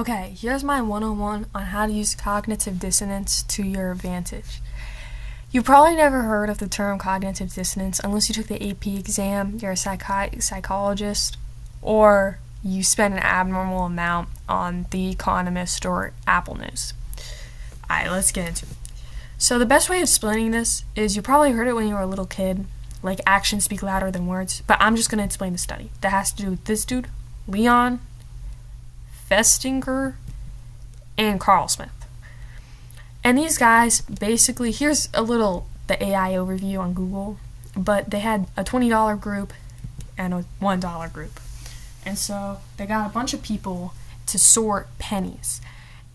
Okay, here's my 101 on how to use cognitive dissonance to your advantage. You've probably never heard of the term cognitive dissonance unless you took the AP exam, you're a psychologist, or you spend an abnormal amount on The Economist or Apple News. Alright, let's get into it. So the best way of explaining this is you probably heard it when you were a little kid, like actions speak louder than words, but I'm just going to explain the study. That has to do with this dude, Leon Festinger, and Carl Smith. And these guys, basically, here's the AI overview on Google, but they had a $20 group and a $1 group. And so they got a bunch of people to sort pennies,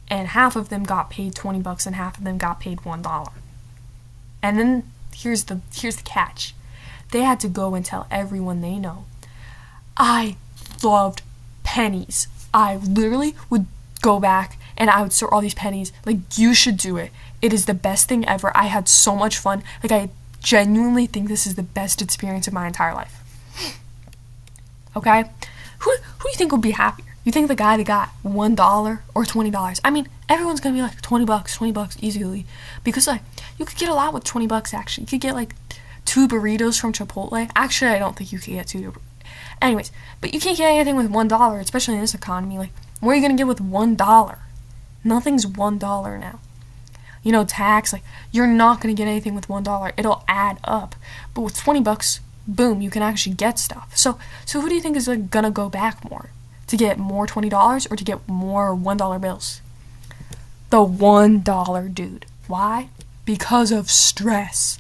and half of them got paid $20 and half of them got paid $1. And then here's the catch. They had to go and tell everyone they know, I loved pennies. I literally would go back and I would sort all these pennies. Like, you should do it. It is the best thing ever. I had so much fun. Like, I genuinely think this is the best experience of my entire life. Okay? Who do you think would be happier? You think the guy that got $1 or $20? I mean, everyone's gonna be like $20 easily. Because, like, you could get a lot with $20 actually. You could get, like, 2 burritos from Chipotle. Actually, I don't think you could get 2. Anyways, but you can't get anything with $1, especially in this economy. Like, what are you gonna get with $1? Nothing's $1 now. You know, tax, like, you're not gonna get anything with $1. It'll add up. But with $20, boom, you can actually get stuff. So who do you think is like gonna go back more? To get more $20 or to get more $1 bills? The $1 dude. Why? Because of stress.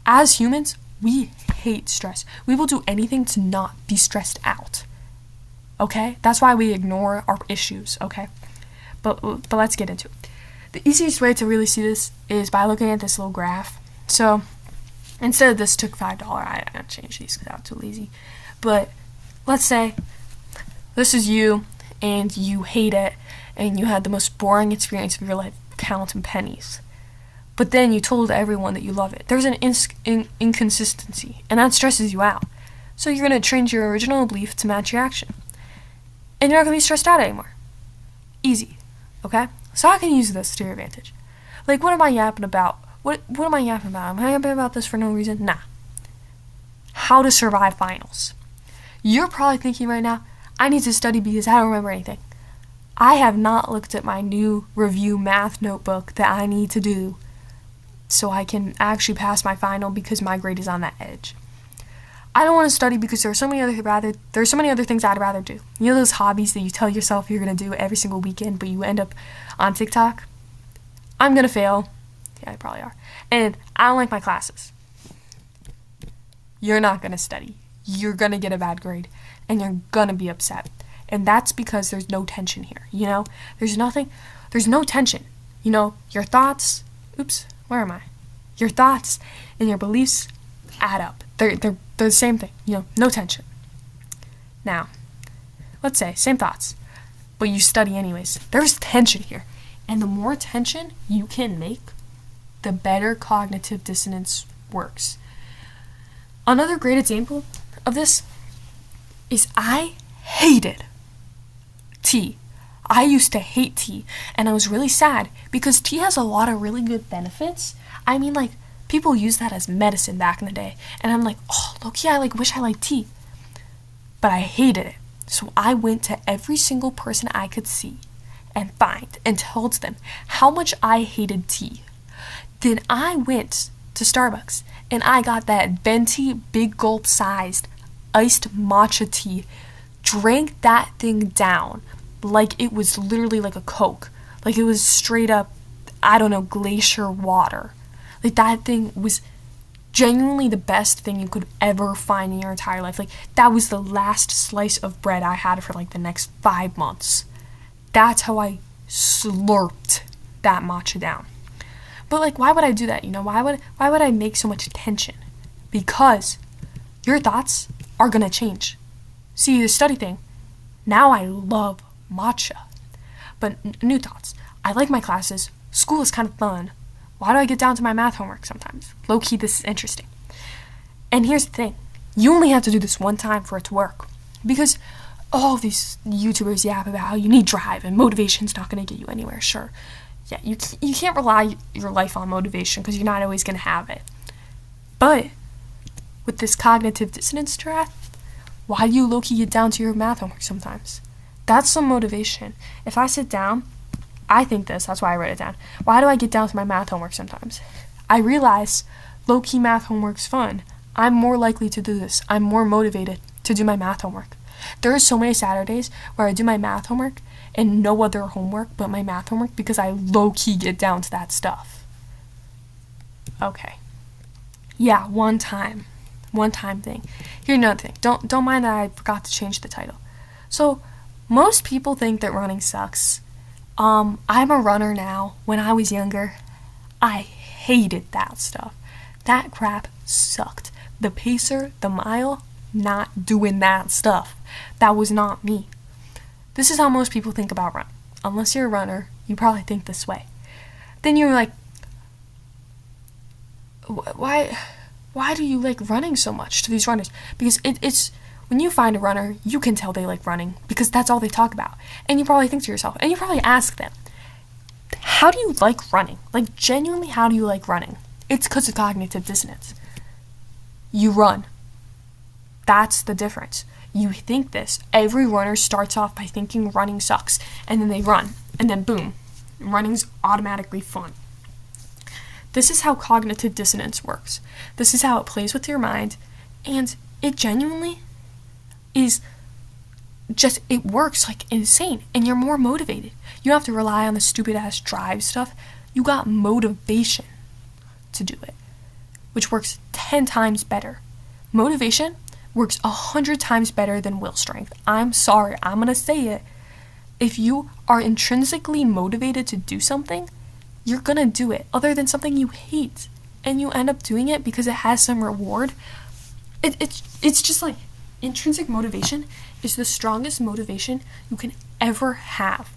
As humans, we hate stress. We will do anything to not be stressed out. Okay? That's why we ignore our issues, okay? But let's get into it. The easiest way to really see this is by looking at this little graph. So, instead of this took $5, I don't change these because I'm too lazy. But let's say this is you and you hate it and you had the most boring experience of your life counting pennies. But then you told everyone that you love it. There's an inconsistency, and that stresses you out. So you're going to change your original belief to match your action. And you're not going to be stressed out anymore. Easy. Okay? So I can use this to your advantage. Like, what am I yapping about? What am I yapping about? Am I yapping about this for no reason? Nah. How to survive finals. You're probably thinking right now, I need to study because I don't remember anything. I have not looked at my new review math notebook that I need to do so I can actually pass my final because my grade is on that edge. I don't want to study because there's so many other things I'd rather do. You know those hobbies that you tell yourself you're going to do every single weekend, but you end up on TikTok? I'm going to fail. Yeah, I probably are. And I don't like my classes. You're not going to study. You're going to get a bad grade. And you're going to be upset. And that's because there's no tension here, you know? There's no tension. You know, your thoughts, where am I? Your thoughts and your beliefs add up. They're the same thing, you know, no tension. Now, let's say, same thoughts, but you study anyways. There's tension here. And the more tension you can make, the better cognitive dissonance works. Another great example of this is I hated tea. I used to hate tea, and I was really sad because tea has a lot of really good benefits. I mean, like, people use that as medicine back in the day, and I'm like, oh, look, yeah, I wish I liked tea. But I hated it. So I went to every single person I could see and find and told them how much I hated tea. Then I went to Starbucks, and I got that venti big gulp sized iced matcha tea, drank that thing down like it was literally like a Coke. Like it was straight up, I don't know, glacier water. Like that thing was genuinely the best thing you could ever find in your entire life. Like that was the last slice of bread I had for like the next 5 months. That's how I slurped that matcha down. But like, why would I do that? You know, why would I make so much tension? Because your thoughts are gonna change. See, the study thing, now I love matcha. But new thoughts. I like my classes. School is kind of fun. Why do I get down to my math homework sometimes? Low-key, this is interesting. And here's the thing. You only have to do this one time for it to work. Because all these YouTubers yap about how you need drive and motivation's not going to get you anywhere. Sure, yeah, you can't rely your life on motivation because you're not always going to have it. But with this cognitive dissonance trap, why do you low-key get down to your math homework sometimes? That's some motivation. If I sit down, I think this, that's why I wrote it down. Why do I get down to my math homework sometimes? I realize low-key math homework's fun. I'm more likely to do this. I'm more motivated to do my math homework. There are so many Saturdays where I do my math homework and no other homework but my math homework because I low-key get down to that stuff. Okay. Yeah, one time thing. Here's another thing. Don't mind that I forgot to change the title. So, most people think that running sucks. I'm a runner now. When I was younger, I hated that stuff. That crap sucked. The pacer, the mile, not doing that stuff. That was not me. This is how most people think about running. Unless you're a runner, you probably think this way. Then you're like, why do you like running so much to these runners? Because it's when you find a runner, you can tell they like running because that's all they talk about. And you probably think to yourself, and you probably ask them, how do you like running? Like, genuinely, how do you like running? It's because of cognitive dissonance. You run. That's the difference. You think this. Every runner starts off by thinking running sucks, and then they run, and then boom, running's automatically fun. This is how cognitive dissonance works. This is how it plays with your mind, and it genuinely is just, it works like insane, and you're more motivated. You don't have to rely on the stupid ass drive stuff. You got motivation to do it, which works 10 times better. Motivation works 100 times better than will strength. I'm sorry, I'm gonna say it. If you are intrinsically motivated to do something, you're gonna do it, other than something you hate, and you end up doing it because it has some reward. It's just like, intrinsic motivation is the strongest motivation you can ever have.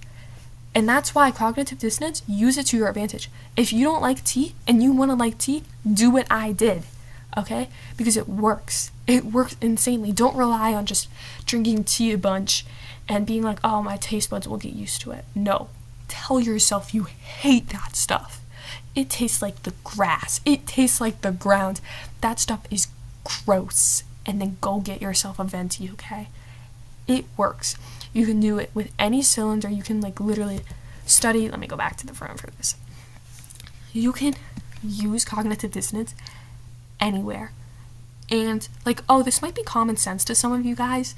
And that's why cognitive dissonance, use it to your advantage. If you don't like tea and you want to like tea, do what I did, okay? Because it works. It works insanely. Don't rely on just drinking tea a bunch and being like, oh, my taste buds will get used to it. No. Tell yourself you hate that stuff. It tastes like the grass. It tastes like the ground. That stuff is gross. And then go get yourself a venti, okay? It works. You can do it with any cylinder. You can like literally study. Let me go back to the front for this. You can use cognitive dissonance anywhere. And like, oh, this might be common sense to some of you guys,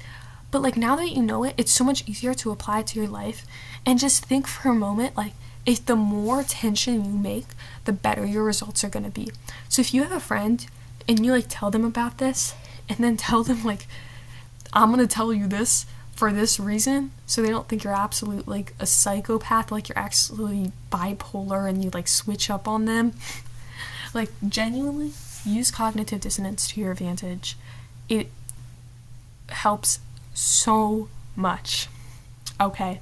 but like now that you know it, it's so much easier to apply it to your life. And just think for a moment, like, if the more attention you make, the better your results are going to be. So if you have a friend and you like tell them about this, and then tell them like, I'm gonna tell you this for this reason, so they don't think you're absolute like a psychopath, like you're actually bipolar and you like switch up on them. Like, genuinely use cognitive dissonance to your advantage. It helps so much. Okay,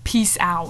peace out.